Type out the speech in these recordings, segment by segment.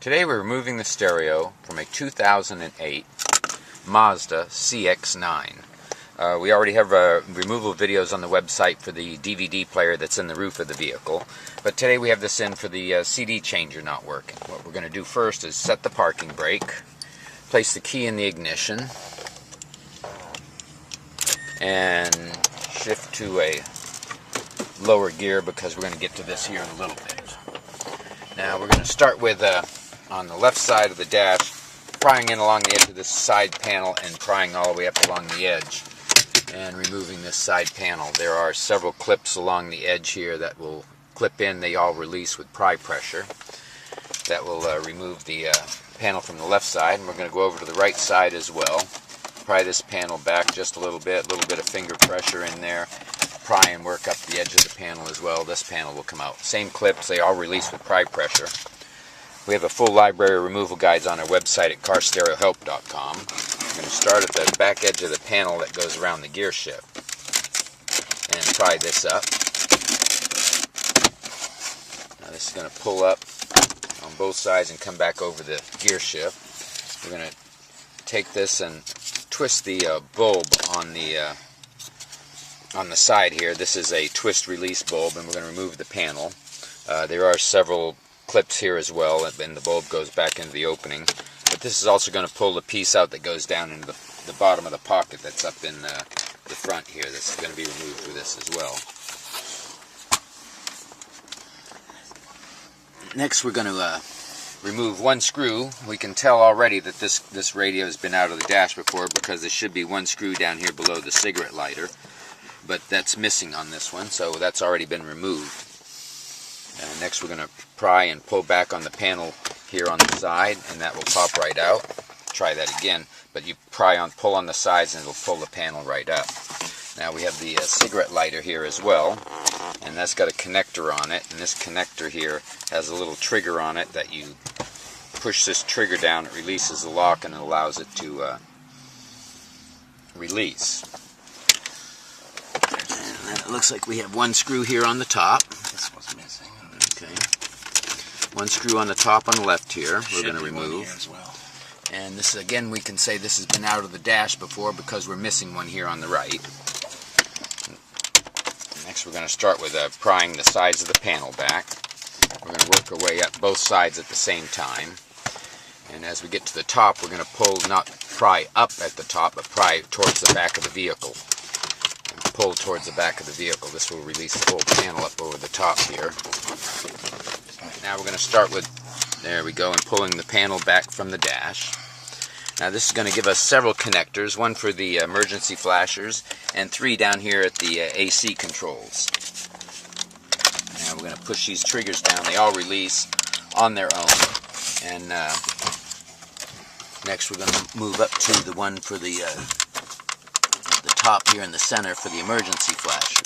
Today we're removing the stereo from a 2008 Mazda CX9. We already have removal videos on the website for the DVD player that's in the roof of the vehicle, but today we have this in for the CD changer not working. What we're going to do first is set the parking brake, place the key in the ignition, and shift to a lower gear because we're going to get to this here in a little bit. Now we're going to start with on the left side of the dash, prying in along the edge of this side panel and prying all the way up along the edge and removing this side panel. There are several clips along the edge here that will clip in. They all release with pry pressure. That will remove the panel from the left side, and we're going to go over to the right side as well. Pry this panel back just a little bit of finger pressure in there. Pry and work up the edge of the panel as well. This panel will come out. Same clips, they all release with pry pressure. We have a full library of removal guides on our website at carstereohelp.com. We're going to start at the back edge of the panel that goes around the gear shift and pry this up. Now this is going to pull up on both sides and come back over the gear shift. We're going to take this and twist the bulb on the side here. This is a twist release bulb, and we're going to remove the panel. There are several clips here as well, and the bulb goes back into the opening. But this is also going to pull the piece out that goes down into the bottom of the pocket that's up in the front here. This is going to be removed with this as well. Next we're going to remove one screw. We can tell already that this radio has been out of the dash before because there should be one screw down here below the cigarette lighter. But that's missing on this one, so that's already been removed. And next we're going to pry and pull back on the panel here on the side, and that will pop right out. Try that again, but you pull on the sides and it'll pull the panel right up. Now we have the cigarette lighter here as well, and that's got a connector on it, and this connector here has a little trigger on it that you push this trigger down, it releases the lock and it allows it to release. And it looks like we have one screw here on the top. This was missing. Okay. One screw on the top on the left here we're going to remove. As well. And this, again, we can say this has been out of the dash before because we're missing one here on the right. Next we're going to start with prying the sides of the panel back. We're going to work our way up both sides at the same time. And as we get to the top, we're going to pull, not pry up at the top, but pry towards the back of the vehicle. And pull towards the back of the vehicle. This will release the whole panel up over the top here. Now we're going to start with, there we go, and pulling the panel back from the dash. Now this is going to give us several connectors, one for the emergency flashers, and three down here at the AC controls. Now we're going to push these triggers down. They all release on their own. And next we're going to move up to the one for the top here in the center for the emergency flashers.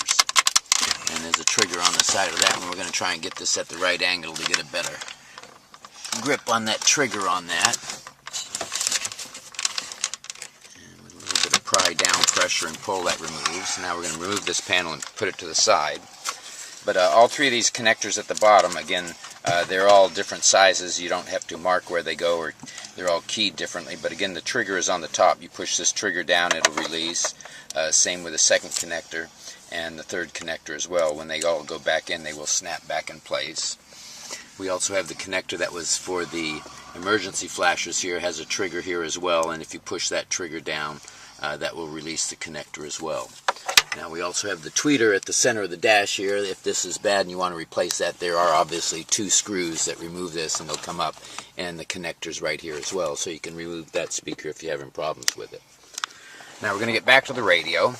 And there's a trigger on the side of that one. We're going to try and get this at the right angle to get a better grip on that trigger on that. And with a little bit of pry down pressure and pull, that removes. Now we're going to remove this panel and put it to the side. But all three of these connectors at the bottom, again, they're all different sizes. You don't have to mark where they go, or they're all keyed differently. But again, the trigger is on the top. You push this trigger down, it'll release. Same with the second connector and the third connector as well. When they all go back in, they will snap back in place. We also have the connector that was for the emergency flashers here. It has a trigger here as well, and if you push that trigger down, that will release the connector as well. Now we also have the tweeter at the center of the dash here. If this is bad and you want to replace that, there are obviously two screws that remove this, and they'll come up, and the connector's right here as well, so you can remove that speaker if you're having problems with it. Now we're going to get back to the radio,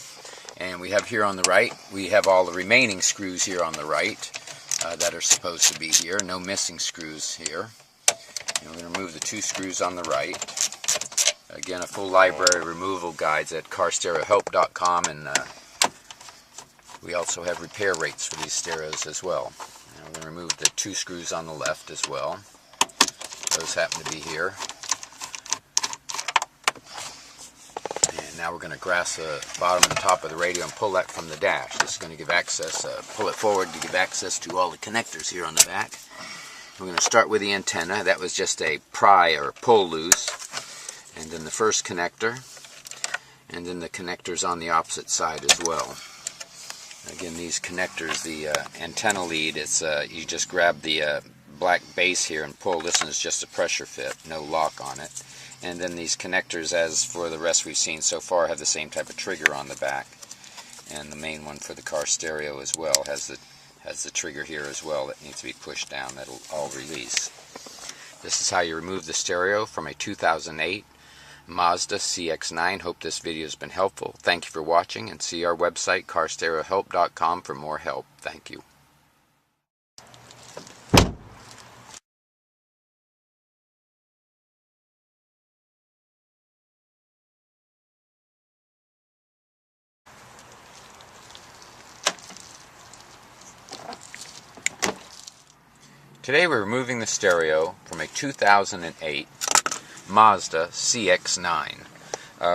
and we have here on the right, we have all the remaining screws here on the right that are supposed to be here. No missing screws here. And we're going to remove the two screws on the right. Again, a full library of removal guides at carstereohelp.com, and we also have repair rates for these stereos as well. And we're going to remove the two screws on the left as well. Those happen to be here. And now we're going to grasp the bottom and top of the radio and pull that from the dash. This is going to give access, pull it forward to give access to all the connectors here on the back. We're going to start with the antenna. That was just a pry or pull loose. And then the first connector. And then the connectors on the opposite side as well. Again, these connectors, the antenna lead, it's you just grab the black base here and pull. This one is just a pressure fit, no lock on it. And then these connectors, as for the rest we've seen so far, have the same type of trigger on the back. And the main one for the car stereo as well has the trigger here as well that needs to be pushed down. That'll all release. This is how you remove the stereo from a 2008 Mazda CX9. Hope this video has been helpful. Thank you for watching, and see our website carstereohelp.com for more help. Thank you. Today we're removing the stereo from a 2008 Mazda CX9.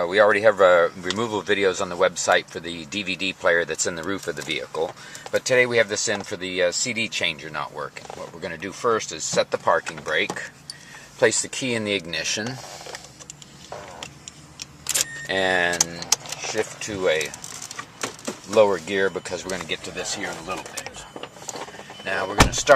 We already have removal videos on the website for the DVD player that's in the roof of the vehicle, but today we have this in for the CD changer not working. What we're going to do first is set the parking brake, place the key in the ignition, and shift to a lower gear because we're going to get to this here in a little bit. Now we're going to start